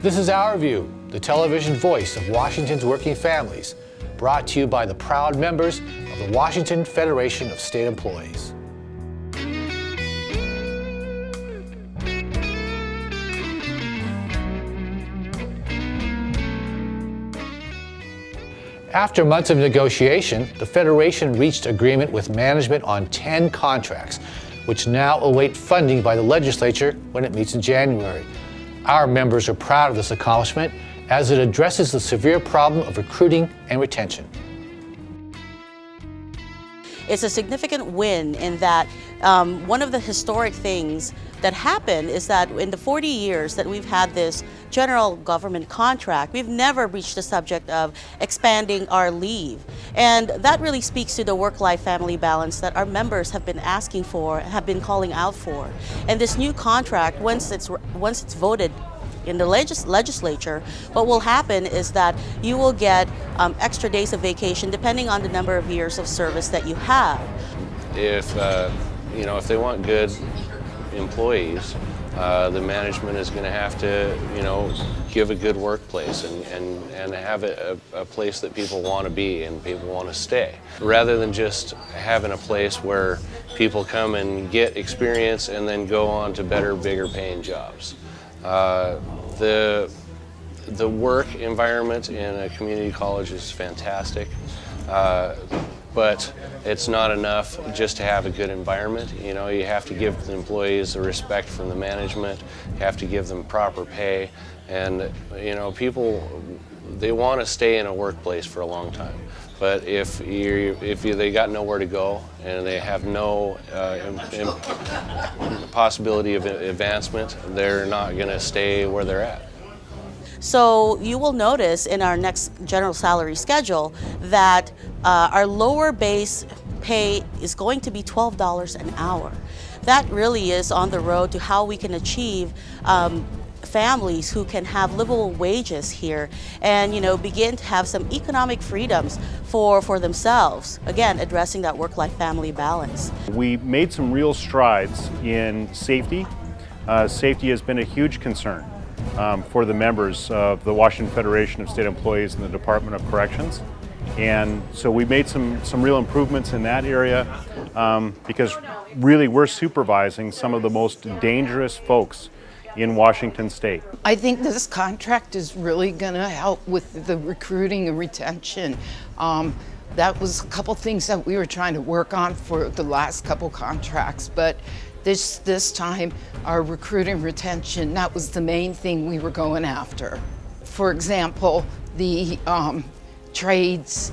This is Our View, the television voice of Washington's working families, brought to you by the proud members of the Washington Federation of State Employees. After months of negotiation, the Federation reached agreement with management on 10 contracts, which now await funding by the legislature when it meets in January. Our members are proud of this accomplishment as it addresses the severe problem of recruiting and retention. It's a significant win in that one of the historic things that happened is that in the 40 years that we've had this general government contract, we've never reached the subject of expanding our leave. And that really speaks to the work-life family balance that our members have been asking for, have been calling out for. And this new contract, once it's voted in the legislature, what will happen is that you will get extra days of vacation depending on the number of years of service that you have. If they want good employees, the management is going to have to, give a good workplace and have a place that people want to be and people want to stay, rather than just having a place where people come and get experience and then go on to better, bigger paying jobs. The work environment in a community college is fantastic, but it's not enough just to have a good environment. You have to give the employees the respect from the management. You have to give them proper pay, and people, they want to stay in a workplace for a long time. But if they got nowhere to go and they have no possibility of advancement, they're not going to stay where they're at. So you will notice in our next general salary schedule that our lower base pay is going to be $12 an hour. That really is on the road to how we can achieve families who can have livable wages here and begin to have some economic freedoms for themselves, again addressing that work-life family balance. We made some real strides in safety. Safety has been a huge concern for the members of the Washington Federation of State Employees and the Department of Corrections. And so we made some real improvements in that area because really we're supervising some of the most dangerous folks in Washington State. I think this contract is really going to help with the recruiting and retention. That was a couple things that we were trying to work on for the last couple contracts, but this time our recruiting and retention, that was the main thing we were going after. For example, the trades,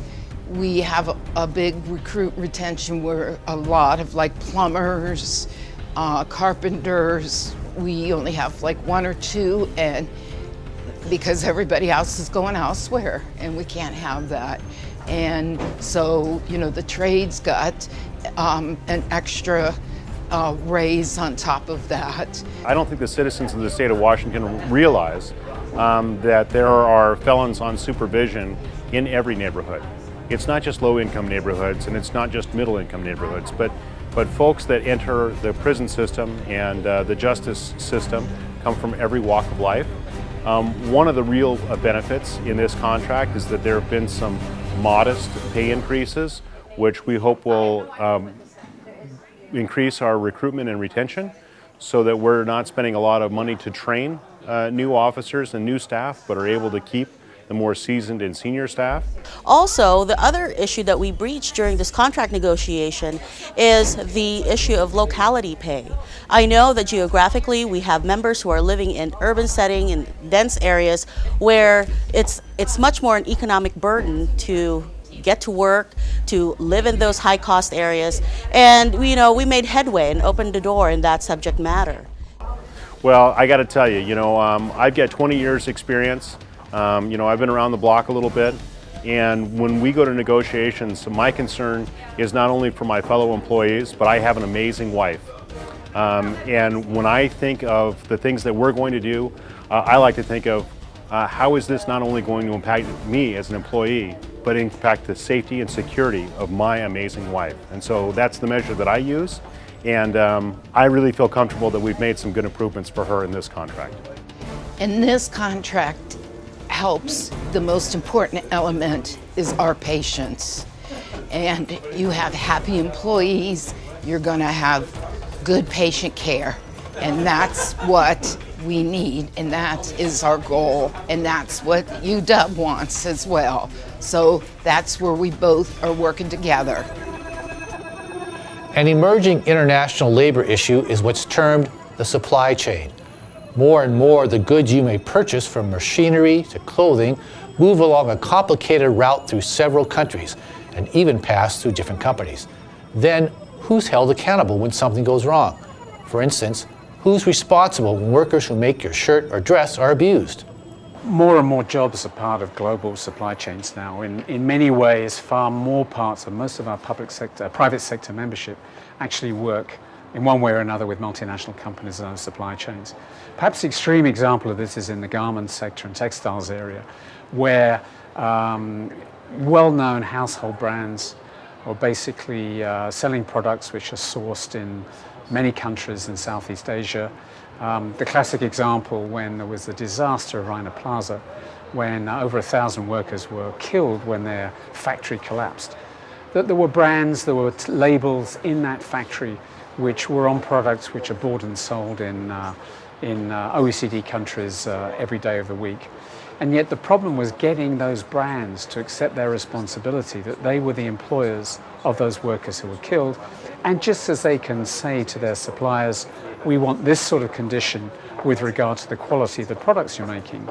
we have a big recruit retention where a lot of plumbers, carpenters, we only have one or two, and because everybody else is going elsewhere and we can't have that. And so, the trades got an extra raise on top of that. I don't think the citizens of the state of Washington realize that there are felons on supervision in every neighborhood. It's not just low-income neighborhoods and it's not just middle-income neighborhoods, but folks that enter the prison system and the justice system come from every walk of life. One of the real benefits in this contract is that there have been some modest pay increases, which we hope will increase our recruitment and retention so that we're not spending a lot of money to train new officers and new staff, but are able to keep the more seasoned and senior staff. Also, the other issue that we breached during this contract negotiation is the issue of locality pay. I know that geographically we have members who are living in urban setting, in dense areas, where it's much more an economic burden to get to work, to live in those high-cost areas, and we made headway and opened the door in that subject matter. Well, I got to tell you, I've got 20 years experience. I've been around the block a little bit, and when we go to negotiations, my concern is not only for my fellow employees, but I have an amazing wife. And when I think of the things that we're going to do, I like to think of how is this not only going to impact me as an employee, but impact the safety and security of my amazing wife. And so that's the measure that I use, and I really feel comfortable that we've made some good improvements for her in this contract. And this contract helps. The most important element is our patients. And you have happy employees, you're going to have good patient care. And that's what we need, and that is our goal, and that's what UW wants as well. So that's where we both are working together. An emerging international labor issue is what's termed the supply chain. More and more, the goods you may purchase, from machinery to clothing, move along a complicated route through several countries and even pass through different companies. Then, who's held accountable when something goes wrong? For instance, who's responsible when workers who make your shirt or dress are abused? More and more jobs are part of global supply chains now. In many ways, far more parts of most of our private sector membership actually work in one way or another with multinational companies and those supply chains. Perhaps the extreme example of this is in the garment sector and textiles area, where well-known household brands are basically selling products which are sourced in many countries in Southeast Asia. The classic example, when there was the disaster of Rana Plaza, when over 1,000 workers were killed when their factory collapsed, that there were brands, there were labels in that factory which were on products which are bought and sold in OECD countries every day of the week. And yet the problem was getting those brands to accept their responsibility, that they were the employers of those workers who were killed. And just as they can say to their suppliers, we want this sort of condition with regard to the quality of the products you're making,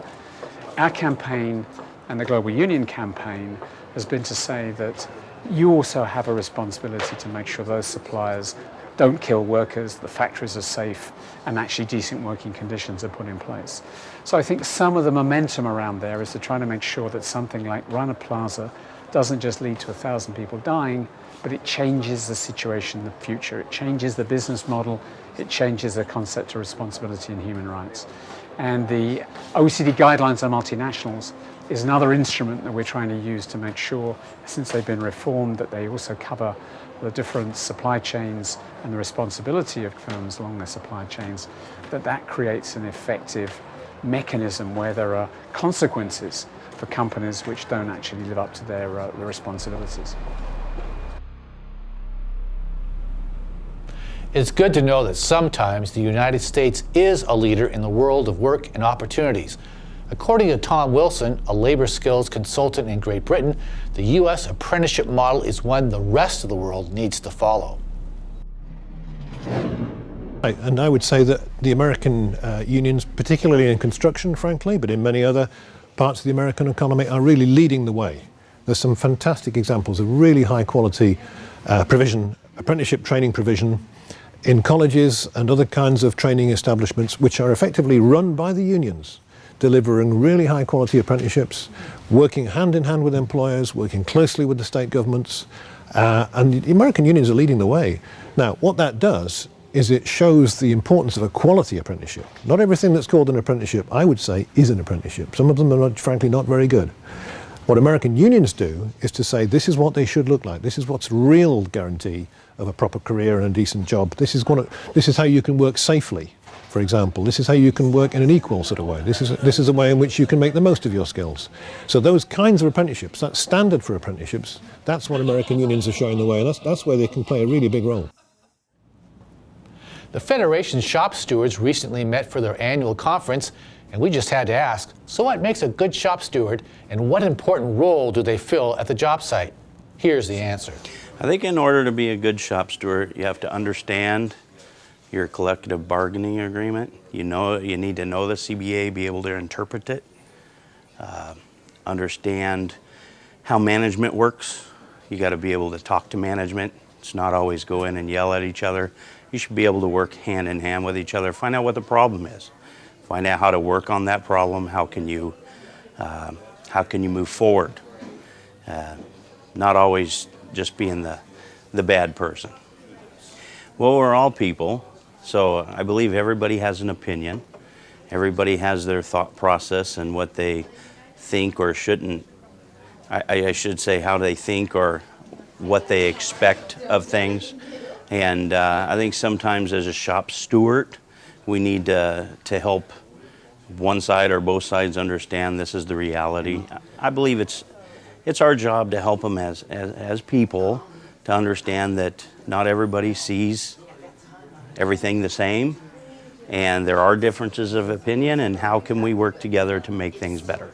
our campaign and the Global Union campaign has been to say that you also have a responsibility to make sure those suppliers don't kill workers, the factories are safe, and actually decent working conditions are put in place. So I think some of the momentum around there is to try to make sure that something like Rana Plaza doesn't just lead to 1,000 people dying, but it changes the situation in the future. It changes the business model, it changes the concept of responsibility and human rights. And the OECD guidelines on multinationals is another instrument that we're trying to use to make sure, since they've been reformed, that they also cover the different supply chains and the responsibility of firms along their supply chains, that creates an effective mechanism where there are consequences for companies which don't actually live up to their responsibilities. It's good to know that sometimes the United States is a leader in the world of work and opportunities. According to Tom Wilson, a labor skills consultant in Great Britain, the U.S. apprenticeship model is one the rest of the world needs to follow. And I would say that the American unions, particularly in construction, frankly, but in many other parts of the American economy, are really leading the way. There's some fantastic examples of really high quality provision, apprenticeship training provision in colleges and other kinds of training establishments which are effectively run by the unions, delivering really high quality apprenticeships, working hand in hand with employers, working closely with the state governments, and the American unions are leading the way. Now, what that does is it shows the importance of a quality apprenticeship. Not everything that's called an apprenticeship, I would say, is an apprenticeship. Some of them are frankly not very good. What American unions do is to say this is what they should look like. This is what's real guarantee of a proper career and a decent job. This is how you can work safely, for example. This is how you can work in an equal sort of way. This is a way in which you can make the most of your skills. So those kinds of apprenticeships, that standard for apprenticeships, that's what American unions are showing the way, and that's where they can play a really big role. The Federation's shop stewards recently met for their annual conference, and we just had to ask, so what makes a good shop steward, and what important role do they fill at the job site? Here's the answer. I think in order to be a good shop steward, you have to understand your collective bargaining agreement. You need to know the CBA, be able to interpret it, understand how management works. You got to be able to talk to management. It's not always go in and yell at each other. You should be able to work hand in hand with each other, find out what the problem is, find out how to work on that problem. How can you move forward? Not always just being the bad person. Well, we're all people, so I believe everybody has an opinion. Everybody has their thought process and what they think or shouldn't, I should say how they think or what they expect of things. And I think sometimes as a shop steward, we need to help one side or both sides understand this is the reality. I believe it's our job to help them as people to understand that not everybody sees everything the same, and there are differences of opinion, and how can we work together to make things better.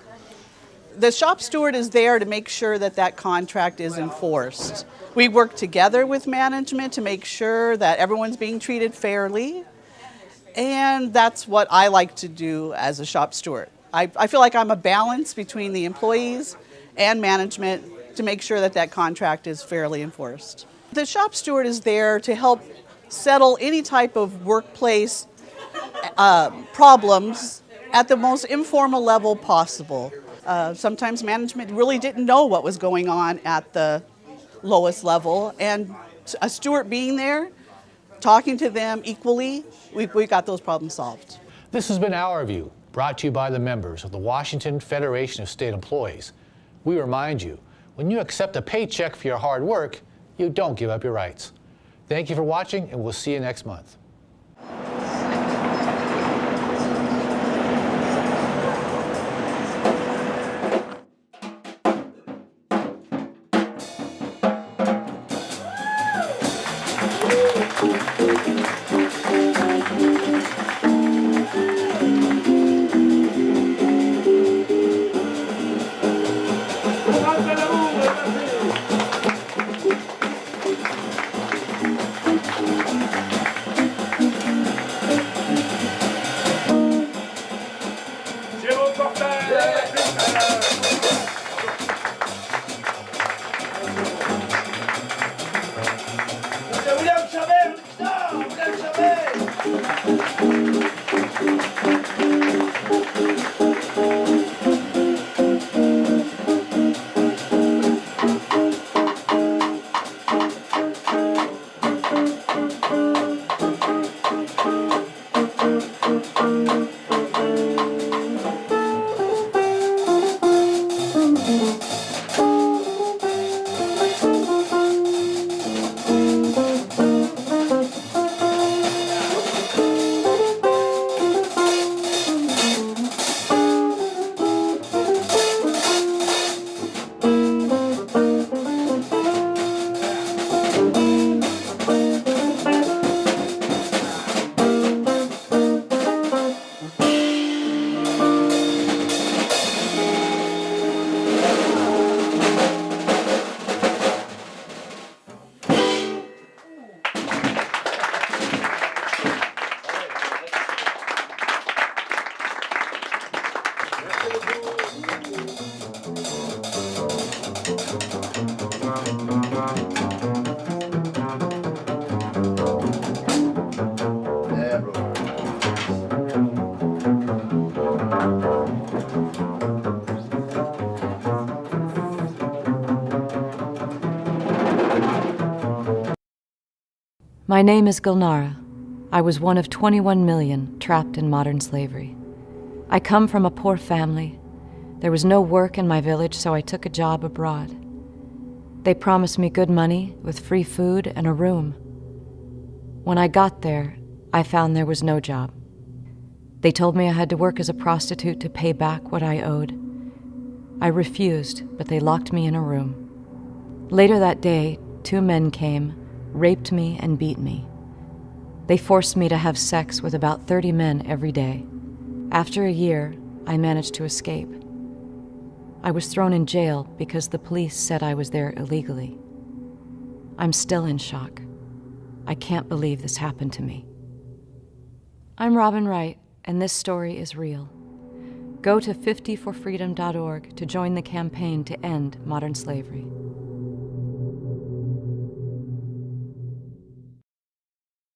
The shop steward is there to make sure that that contract is enforced. We work together with management to make sure that everyone's being treated fairly, and that's what I like to do as a shop steward. I feel like I'm a balance between the employees and management to make sure that that contract is fairly enforced. The shop steward is there to help settle any type of workplace problems at the most informal level possible. Sometimes management really didn't know what was going on at the lowest level, and a steward being there, talking to them equally, we got those problems solved. This has been Our View, brought to you by the members of the Washington Federation of State Employees. We remind you, when you accept a paycheck for your hard work, you don't give up your rights. Thank you for watching, and we'll see you next month. My name is Gulnara. I was one of 21 million trapped in modern slavery. I come from a poor family. There was no work in my village, so I took a job abroad. They promised me good money with free food and a room. When I got there, I found there was no job. They told me I had to work as a prostitute to pay back what I owed. I refused, but they locked me in a room. Later that day, 2 men came, raped me and beat me. They forced me to have sex with about 30 men every day. After a year, I managed to escape. I was thrown in jail because the police said I was there illegally. I'm still in shock. I can't believe this happened to me. I'm Robin Wright, and this story is real. Go to 50forfreedom.org to join the campaign to end modern slavery.